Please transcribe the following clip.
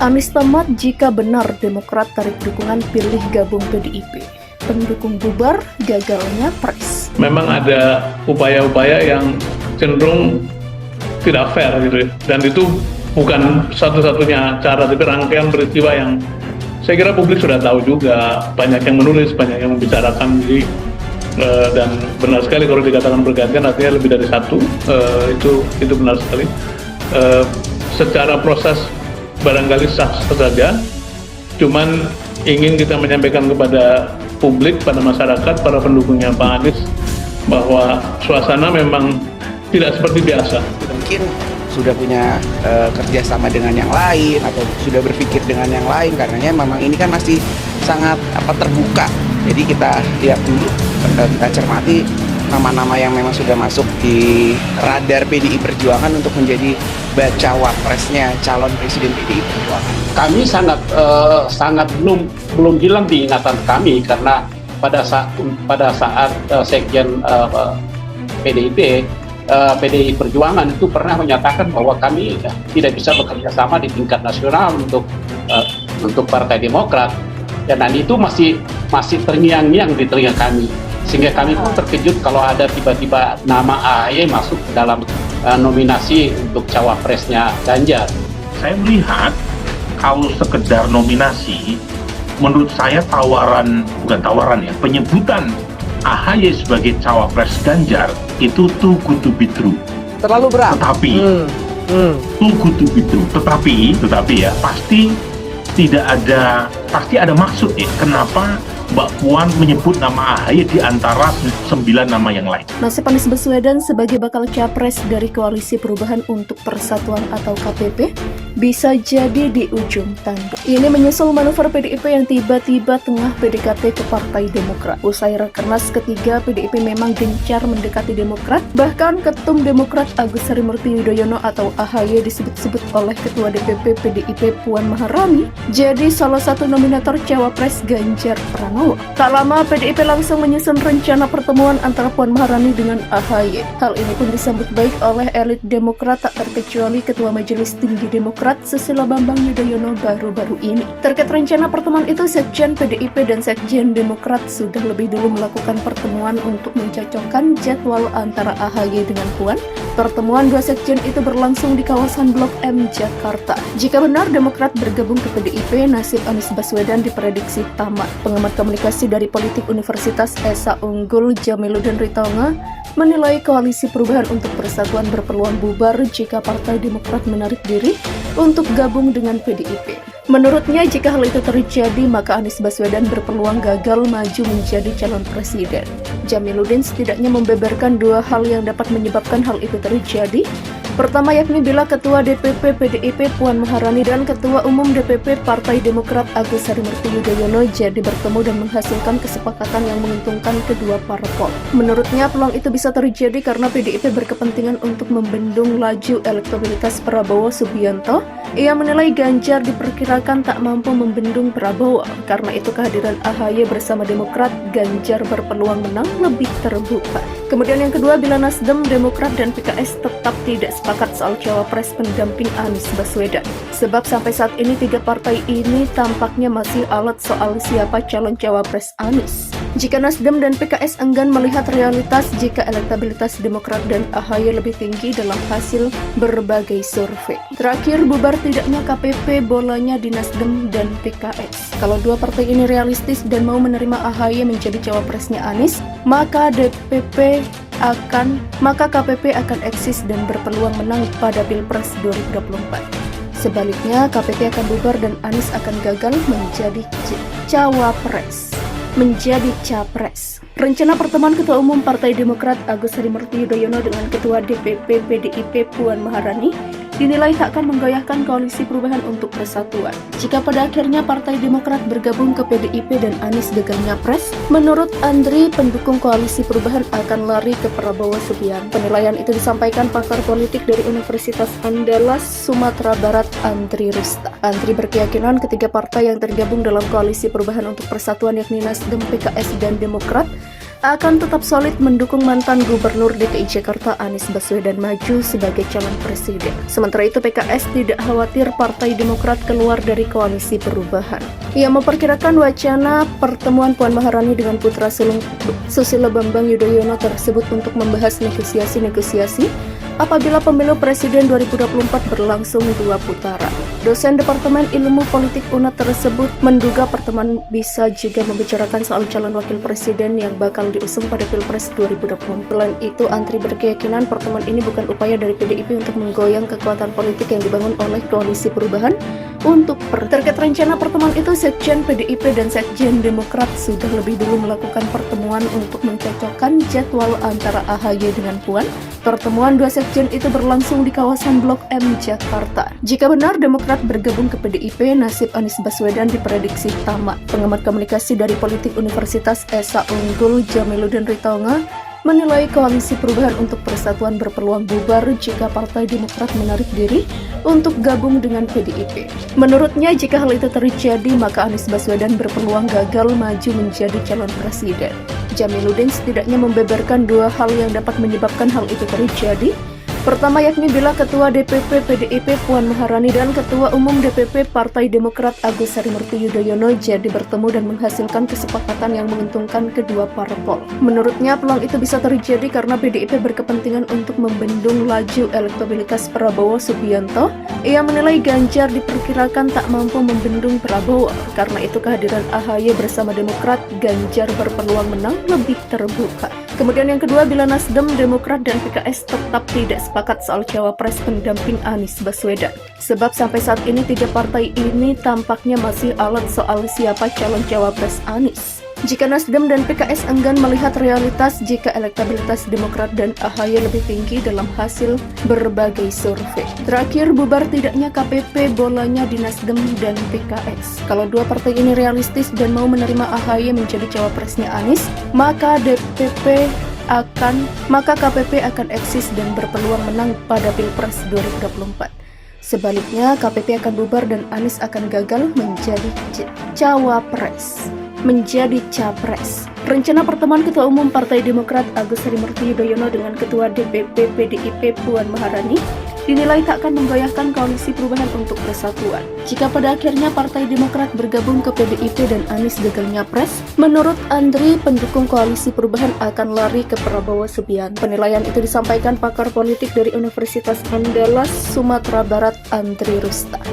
Anies tamat jika benar Demokrat tarik dukungan pilih gabung PDIP. Pendukung bubar, gagalnya pres. Memang ada upaya-upaya yang cenderung tidak fair gitu ya. Dan itu bukan satu-satunya cara, tapi rangkaian peristiwa yang saya kira publik sudah tahu juga. Banyak yang menulis, banyak yang membicarakan. Jadi dan benar sekali kalau dikatakan bergantian, artinya lebih dari satu. Itu benar sekali. Secara proses barangkali sah saja, cuman ingin kita menyampaikan kepada publik, pada masyarakat, para pendukungnya Pak Anies, bahwa suasana memang tidak seperti biasa. Mungkin sudah punya kerjasama dengan yang lain atau sudah berpikir dengan yang lain, karenanya memang ini kan masih sangat terbuka. Jadi kita lihat dulu, kita cermati nama-nama yang memang sudah masuk di radar PDI Perjuangan untuk menjadi bacawa presnya calon presiden PDI Perjuangan. Kami sangat belum hilang di ingatan kami, karena pada saat sekjen PDI Perjuangan itu pernah menyatakan bahwa kami tidak bisa bekerja sama di tingkat nasional untuk Partai Demokrat, dan itu masih terngiang-ngiang di telinga kami, sehingga kami pun terkejut kalau ada tiba-tiba nama AHY masuk ke dalam nominasi untuk cawapresnya Ganjar. Saya melihat kalau sekedar nominasi, menurut saya penyebutan AHY sebagai cawapres Ganjar itu too good to be true. Terlalu berat. Tetapi too good to be true. Tetapi ya pasti ada maksud ya. Kenapa Mbak Puan menyebut nama AHY di antara 9 nama yang lain? Nasib Anies Baswedan sebagai bakal capres dari Koalisi Perubahan untuk Persatuan atau KPP bisa jadi di ujung tanduk. Ini menyusul manuver PDIP yang tiba-tiba tengah PDKT ke Partai Demokrat. Usai rakernas ketiga, PDIP memang gencar mendekati Demokrat. Bahkan Ketum Demokrat Agus Harimurti Yudhoyono atau AHY disebut-sebut oleh Ketua DPP PDIP Puan Maharani jadi salah satu nominator cawapres Ganjar Pranowo. Tak lama, PDIP langsung menyusun rencana pertemuan antara Puan Maharani dengan AHY. Hal ini pun disambut baik oleh elit Demokrat, tak terkecuali Ketua Majelis Tinggi Demokrat Susilo Bambang Yudhoyono baru-baru ini. Terkait rencana pertemuan itu, Sekjen PDIP dan Sekjen Demokrat sudah lebih dulu melakukan pertemuan untuk mencocokkan jadwal antara AHY dengan Puan. Pertemuan dua sekjen itu berlangsung di kawasan Blok M, Jakarta. Jika benar Demokrat bergabung ke PDIP, nasib Anies Baswedan diprediksi tamat. Pengamat komunikasi dari Politik Universitas Esa Unggul Jamiluddin Ritonga menilai Koalisi Perubahan untuk Persatuan berpeluang bubar jika Partai Demokrat menarik diri untuk gabung dengan PDIP. Menurutnya, jika hal itu terjadi, maka Anies Baswedan berpeluang gagal maju menjadi calon presiden. Jamiluddin setidaknya membeberkan dua hal yang dapat menyebabkan hal itu terjadi. Pertama, yakni bila Ketua DPP PDIP Puan Maharani dan Ketua Umum DPP Partai Demokrat Agus Harimurti Yudhoyono jadi bertemu dan menghasilkan kesepakatan yang menguntungkan kedua parpol. Menurutnya, peluang itu bisa terjadi karena PDIP berkepentingan untuk membendung laju elektabilitas Prabowo Subianto. Ia menilai Ganjar diperkirakan tak mampu membendung Prabowo. Karena itu kehadiran AHY bersama Demokrat, Ganjar berpeluang menang lebih terbuka. Kemudian yang kedua, bila Nasdem, Demokrat, dan PKS tetap tidak sepakat soal cawapres pendamping Anies Baswedan. Sebab sampai saat ini tiga partai ini tampaknya masih alat soal siapa calon cawapres Anies. Jika Nasdem dan PKS enggan melihat realitas jika elektabilitas Demokrat dan AHY lebih tinggi dalam hasil berbagai survei. Terakhir, bubar tidaknya KPP, bolanya di Nasdem dan PKS. Kalau dua partai ini realistis dan mau menerima AHY menjadi cawapresnya Anies, maka KPP akan eksis dan berpeluang menang pada Pilpres 2024. Sebaliknya, KPP akan bubar dan Anies akan gagal menjadi capres. Rencana pertemuan Ketua Umum Partai Demokrat Agus Harimurti Yudhoyono dengan Ketua DPP PDIP Puan Maharani dinilai tak akan menggoyahkan Koalisi Perubahan untuk Persatuan. Jika pada akhirnya Partai Demokrat bergabung ke PDIP dan Anies gagal nyapres, menurut Andri, pendukung Koalisi Perubahan akan lari ke Prabowo Subianto. Penilaian itu disampaikan pakar politik dari Universitas Andalas, Sumatera Barat, Andri Rista. Andri berkeyakinan ketiga partai yang tergabung dalam Koalisi Perubahan untuk Persatuan yakni Nasdem, PKS, dan Demokrat akan tetap solid mendukung mantan Gubernur DKI Jakarta Anies Baswedan maju sebagai calon presiden. Sementara itu PKS tidak khawatir Partai Demokrat keluar dari koalisi perubahan. Ia memperkirakan wacana pertemuan Puan Maharani dengan putra sulung Susilo Bambang Yudhoyono tersebut untuk membahas negosiasi apabila pemilu presiden 2024 berlangsung 2 putaran. Dosen Departemen Ilmu Politik UNAD tersebut menduga pertemuan bisa juga membicarakan soal calon wakil presiden yang bakal diusung pada Pilpres 2024. Selain itu, Antri berkeyakinan pertemuan ini bukan upaya dari PDIP untuk menggoyang kekuatan politik yang dibangun oleh koalisi perubahan untuk terkait rencana pertemuan itu, Sekjen PDIP dan Sekjen Demokrat sudah lebih dulu melakukan pertemuan untuk mencocokkan jadwal antara AHY dengan Puan. Pertemuan dua sekjen itu berlangsung di kawasan Blok M, Jakarta. Jika benar Demokrat bergabung ke PDIP, nasib Anies Baswedan diprediksi tamat. Pengamat komunikasi dari Politik Universitas Esa Unggul, Jamiluddin Ritonga, menilai koalisi perubahan untuk persatuan berpeluang bubar jika Partai Demokrat menarik diri untuk gabung dengan PDIP. Menurutnya, jika hal itu terjadi, maka Anies Baswedan berpeluang gagal maju menjadi calon presiden. Jamiluddin setidaknya membeberkan dua hal yang dapat menyebabkan hal itu terjadi. Pertama, yakni bila Ketua DPP PDIP Puan Maharani dan Ketua Umum DPP Partai Demokrat Agus Harimurti Yudhoyono jadi bertemu dan menghasilkan kesepakatan yang menguntungkan kedua parpol. Menurutnya, peluang itu bisa terjadi karena PDIP berkepentingan untuk membendung laju elektabilitas Prabowo Subianto. Ia menilai Ganjar diperkirakan tak mampu membendung Prabowo. Karena itu kehadiran AHY bersama Demokrat, Ganjar berpeluang menang lebih terbuka. Kemudian yang kedua, bila Nasdem, Demokrat, dan PKS tetap tidak sepakat soal cawapres pendamping Anies Baswedan. Sebab sampai saat ini tiga partai ini tampaknya masih alat soal siapa calon cawapres Anies. Jika Nasdem dan PKS enggan melihat realitas jika elektabilitas Demokrat dan AHY lebih tinggi dalam hasil berbagai survei. Terakhir, bubar tidaknya KPP bolanya di Nasdem dan PKS. Kalau dua partai ini realistis dan mau menerima AHY menjadi cawapresnya Anies, maka KPP akan eksis dan berpeluang menang pada Pilpres 2024. Sebaliknya, KPP akan bubar dan Anies akan gagal menjadi capres. Rencana pertemuan Ketua Umum Partai Demokrat Agus Harimurti Yudhoyono dengan Ketua DPP PDIP Puan Maharani dinilai tak akan menggoyahkan koalisi perubahan untuk persatuan. Jika pada akhirnya Partai Demokrat bergabung ke PDIP dan Anies gagal nyapres, menurut Andri, pendukung koalisi perubahan akan lari ke Prabowo Subianto. Penilaian itu disampaikan pakar politik dari Universitas Andalas, Sumatera Barat, Andri Rustam.